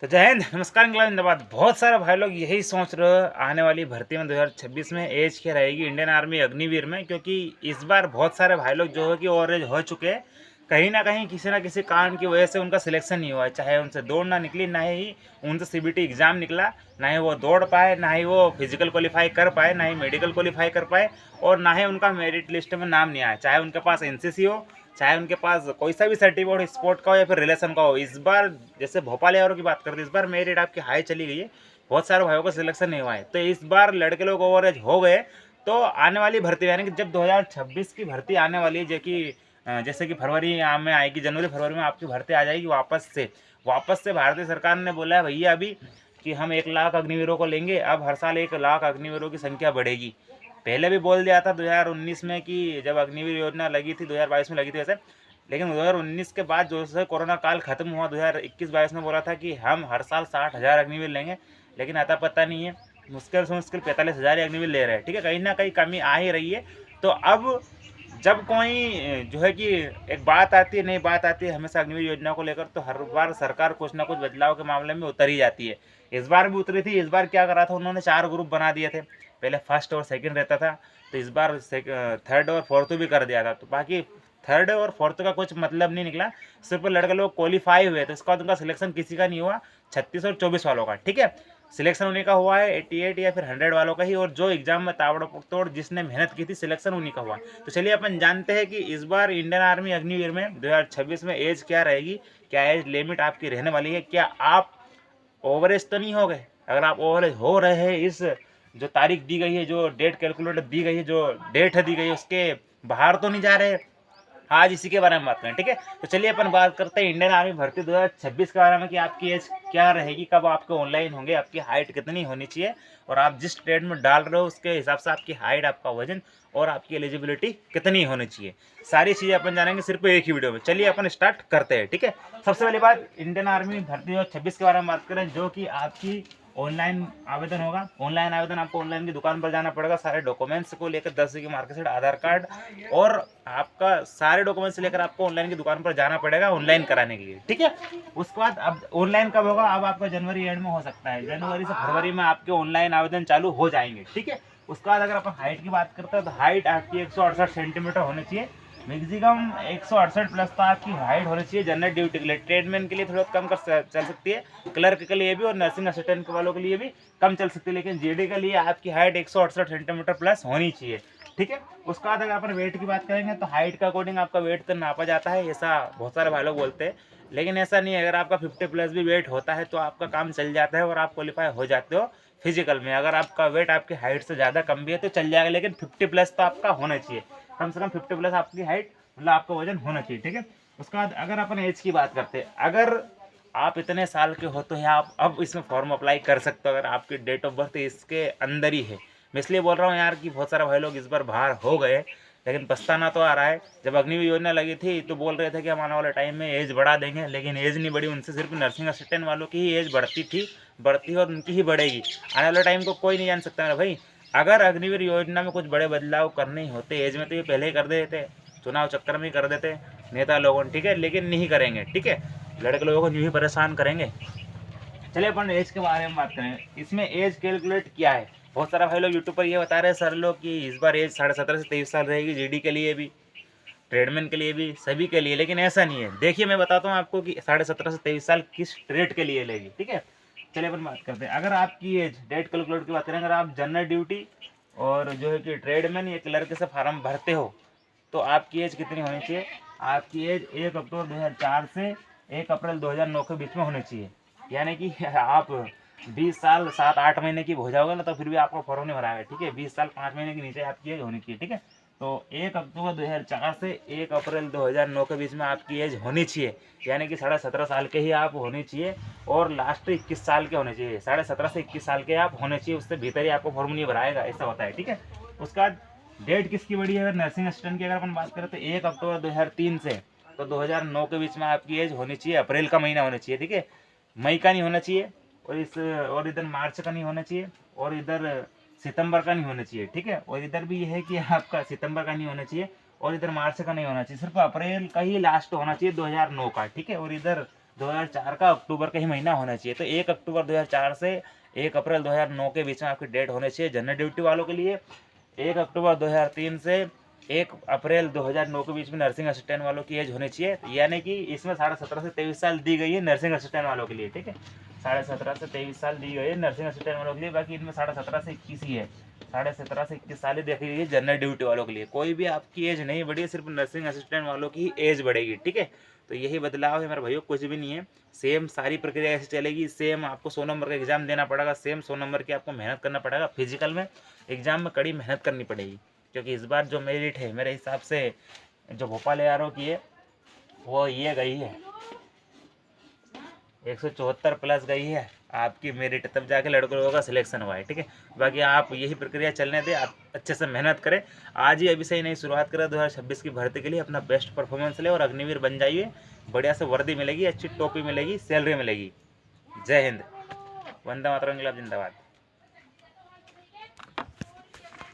तो जय हिंद, नमस्कार, इंग्लैंड जिंदाबाद। बहुत सारे भाई लोग यही सोच रहे हो आने वाली भर्ती में 2026 में एज क्या रहेगी इंडियन आर्मी अग्निवीर में, क्योंकि इस बार बहुत सारे भाई लोग जो है कि ओवर एज हो चुके हैं। कहीं ना कहीं किसी ना किसी कारण की वजह से उनका सिलेक्शन नहीं हुआ है, चाहे उनसे दौड़ ना निकली, ना ही उनसे सीबीटी एग्जाम निकला, ना ही वो दौड़ पाए, ना ही वो फिजिकल क्वालिफाई कर पाए, ना ही मेडिकल क्वालिफाई कर पाए, और ना ही उनका मेरिट लिस्ट में नाम नहीं आया, चाहे उनके पास एनसीसी हो, चाहे उनके पास कोई सा भी सर्टिफिकेट हो, स्पोर्ट का हो या फिर रिलेशन का हो। इस बार जैसे भोपाल यारों की बात करते हैं, इस बार मेरिट आपकी हाई चली गई है, बहुत सारे भाइयों का सिलेक्शन नहीं हुआ है। तो इस बार लड़के लोग ओवर एज हो गए, तो आने वाली भर्ती यानी कि जब 2026 की भर्ती आने वाली है, जो कि जैसे कि फरवरी में आएगी, जनवरी फरवरी में आपकी भर्ती आ जाएगी वापस से भारतीय सरकार ने बोला है भैया अभी कि हम 1 लाख अग्निवीरों को लेंगे। अब हर साल 1 लाख अग्निवीरों की संख्या बढ़ेगी। पहले भी बोल दिया था 2019 में कि जब अग्निवीर योजना लगी थी, 2022 में लगी थी वैसे, लेकिन 2019 के बाद जो है कोरोना काल खत्म हुआ, 2021-22 में बोला था कि हम हर साल 60,000 अग्निवीर लेंगे, लेकिन आता पता नहीं है। मुश्किल से मुश्किल 45,000 अग्निवीर ले रहे हैं। ठीक है, कहीं ना कहीं कमी आ ही रही है। तो अब जब कोई जो है कि एक बात आती है, नई बात आती है हमेशा अग्निवीर योजना को लेकर, तो हर बार सरकार कुछ ना कुछ बदलाव के मामले में उतर ही जाती है। इस बार भी उतरी थी। इस बार क्या करा था उन्होंने, 4 ग्रुप बना दिए थे। पहले फर्स्ट और सेकंड रहता था, तो इस बार थर्ड और फोर्थ भी कर दिया था। तो बाकी थर्ड और फोर्थ का कुछ मतलब नहीं निकला, सिर्फ लड़के लोग क्वालिफाई हुए, तो इसका बाद उनका सिलेक्शन किसी का नहीं हुआ। 36 और 24 वालों का, ठीक है, सिलेक्शन उन्हीं का हुआ है, 88 या फिर 100 वालों का ही। और जो एग्जाम में ताबड़तोड़ जिसने मेहनत की थी, सिलेक्शन उन्हीं का हुआ। तो चलिए अपन जानते हैं कि इस बार इंडियन आर्मी अग्निवीर में 2026 में एज क्या रहेगी, क्या एज लिमिट आपकी रहने वाली है, क्या आप ओवरेज तो नहीं हो गए। अगर आप ओवरेज हो रहे हैं, इस जो तारीख दी गई है, जो डेट कैलकुलेटर दी गई है, जो डेट दी गई है, उसके बाहर तो नहीं जा रहे। आज इसी के बारे में बात करें, ठीक है। तो चलिए अपन बात करते हैं इंडियन आर्मी भर्ती 2026 के बारे में, कि आपकी एज क्या रहेगी, कब आपके ऑनलाइन होंगे, आपकी हाइट कितनी होनी चाहिए, और आप जिस ट्रेड में डाल रहे हो उसके हिसाब से आपकी हाइट, आपका वजन और आपकी एलिजिबिलिटी कितनी होनी चाहिए। सारी चीज़ें अपन जानेंगे सिर्फ एक ही वीडियो में। चलिए अपन स्टार्ट करते हैं, ठीक है। सबसे पहली बात, इंडियन आर्मी भर्ती 2026 के बारे में बात करें, जो कि आपकी ऑनलाइन आवेदन होगा। ऑनलाइन आवेदन आपको ऑनलाइन की दुकान पर जाना पड़ेगा, सारे डॉक्यूमेंट्स को लेकर 10 की मार्कशीट, आधार कार्ड और आपका सारे डॉक्यूमेंट्स लेकर आपको ऑनलाइन की दुकान पर जाना पड़ेगा ऑनलाइन कराने के लिए, ठीक है। उसके बाद अब ऑनलाइन कब होगा, अब आपका जनवरी एंड में हो सकता है, जनवरी से फरवरी में आपके ऑनलाइन आवेदन चालू हो जाएंगे, ठीक है। उसके बाद अगर अपन हाइट की बात करते हैं, तो हाइट आपकी 168 सेंटीमीटर होनी चाहिए, मैक्सिमम 168 प्लस तो आपकी हाइट होनी चाहिए। जनरल ड्यूटी के लिए, ट्रेडमैन के लिए थोड़ा कम चल सकती है, क्लर्क के लिए भी और नर्सिंग असिस्टेंट वालों के लिए भी कम चल सकती है, लेकिन जीडी के लिए आपकी हाइट 168 सेंटीमीटर प्लस होनी चाहिए, ठीक है। उसके बाद अगर अपन वेट की बात करेंगे, तो हाइट के अकॉर्डिंग आपका वेट तो नापा जाता है, ऐसा बहुत सारे भाई लोग बोलते हैं, लेकिन ऐसा नहीं है। अगर आपका 50 प्लस भी वेट होता है तो आपका काम चल जाता है और आप क्वालिफाई हो जाते हो फिजिकल में। अगर आपका वेट आपकी हाइट से ज़्यादा कम भी है तो चल जाएगा, लेकिन 50 प्लस तो आपका होना चाहिए, कम से कम 50 प्लस आपकी हाइट, मतलब आपका वजन होना चाहिए, ठीक है। उसके बाद अगर अपन एज की बात करते हैं, अगर आप इतने साल के हो तो यहाँ आप अब इसमें फॉर्म अप्लाई कर सकते हो, अगर आपकी डेट ऑफ बर्थ इसके अंदर ही है। मैं इसलिए बोल रहा हूँ यार कि बहुत सारे भाई लोग इस बार बाहर हो गए, लेकिन पछताना तो आ रहा है। जब अग्निवीर योजना लगी थी तो बोल रहे थे कि हम आने वाले टाइम में एज बढ़ा देंगे, लेकिन एज नहीं बढ़ी, उनसे सिर्फ नर्सिंग असिस्टेंट वालों की ही एज बढ़ती और उनकी ही बढ़ेगी। आने वाले टाइम को कोई नहीं जान सकता मेरा भाई। अगर अग्निवीर योजना में कुछ बड़े बदलाव करने ही होते एज में, तो ये पहले ही कर देते, चुनाव चक्कर में ही कर देते नेता लोगों, ठीक है, लेकिन नहीं करेंगे, ठीक है। लड़के लोगों को यूँ ही परेशान करेंगे। चलिए अपन एज के बारे में बात करें, इसमें एज कैलकुलेट क्या है। बहुत सारा भाई लोग यूट्यूब पर ये बता रहे हैं सर लोग कि इस बार एज 17.5 से 23 साल रहेगी, जीडी के लिए भी, ट्रेडमैन के लिए भी, सभी के लिए, लेकिन ऐसा नहीं है। देखिए मैं बताता हूँ आपको कि 17.5 से 23 साल किस ट्रेड के लिए लेगी, ठीक है। चलिए अपन बात करते हैं, अगर आपकी एज डेट कैलकुलेट की बात करें, अगर आप जनरल ड्यूटी और जो है कि ट्रेडमैन या क्लर्क से फार्म भरते हो, तो आपकी एज कितनी होनी चाहिए। आपकी एज 1 अक्टूबर 2004 से 1 अप्रैल 2009 के बीच में होनी चाहिए। यानी कि आप 20 साल 7-8 महीने की हो जाओगे ना, तो फिर भी आपका फॉर्म नहीं भराएगा, ठीक है। 20 साल 5 महीने के नीचे आपकी एज होनी चाहिए, ठीक है। तो 1 अक्टूबर 2004 से 1 अप्रैल 2009 के बीच में आपकी एज होनी चाहिए, यानी कि 17.5 साल के ही आप होने चाहिए, और लास्ट 21 साल के होने चाहिए। 17.5 से 21 साल के आप होने चाहिए, उससे भीतर ही आपको फॉर्म नहीं भराएगा, ऐसा होता है, ठीक है। उसके बाद डेट किसकी बड़ी है, अगर नर्सिंग असिस्टेंट की अगर अपन बात करें, तो 1 अक्टूबर 2003 से तो 2009 के बीच में आपकी एज होनी चाहिए, अप्रैल का महीना होना चाहिए, ठीक है। मई का नहीं होना चाहिए, और इधर मार्च का नहीं होना चाहिए, और इधर सितंबर का नहीं होना चाहिए, ठीक है। और इधर भी ये है कि आपका सितंबर का नहीं होना चाहिए और इधर मार्च का नहीं होना चाहिए, सिर्फ अप्रैल का ही लास्ट होना चाहिए 2009 का, ठीक है। और इधर 2004 का अक्टूबर का ही महीना होना चाहिए। तो 1 अक्टूबर 2004 से 1 अप्रैल 2009 के बीच में आपकी डेट होनी चाहिए जनरल ड्यूटी वालों के लिए। 1 अक्टूबर 2003 से 1 अप्रैल 2009 के बीच में नर्सिंग असिस्टेंट वालों की एज होनी चाहिए। यानी कि इसमें 17.5 से 23 साल दी गई है नर्सिंग असिस्टेंट वालों के लिए, ठीक है। 17.5 से 23 साल दी गई है नर्सिंग असिस्टेंट वालों के लिए। बाकी इनमें 17.5 से 21 ही है, 17.5 से 21 साल ही देखी गई है जनरल ड्यूटी वालों के लिए। कोई भी आपकी एज नहीं बढ़ी है, सिर्फ नर्सिंग असिस्टेंट वालों की एज बढ़ेगी, ठीक है। तो यही बदलाव है मेरे भाइयों, कुछ भी नहीं है। सेम सारी प्रक्रिया ऐसी चलेगी। सेम आपको 100 नंबर का एग्जाम देना पड़ेगा, सेम 100 नंबर की आपको मेहनत करना पड़ेगा। फिजिकल में एग्जाम में कड़ी मेहनत करनी पड़ेगी, क्योंकि इस बार जो मेरिट है मेरे हिसाब से जो भोपाल ARO की है वो ये गई है 174 प्लस गई है आपकी मेरिट, तब जाके लड़कों का सिलेक्शन हुआ है, ठीक है। बाकी आप यही प्रक्रिया चलने दें, आप अच्छे से मेहनत करें। आज ही अभी से ही नहीं शुरुआत करें 2026 की भर्ती के लिए। अपना बेस्ट परफॉर्मेंस ले और अग्निवीर बन जाइए। बढ़िया से वर्दी मिलेगी, अच्छी टोपी मिलेगी, सैलरी मिलेगी। जय हिंद, वंदे मातरम, इंकलाब जिंदाबाद।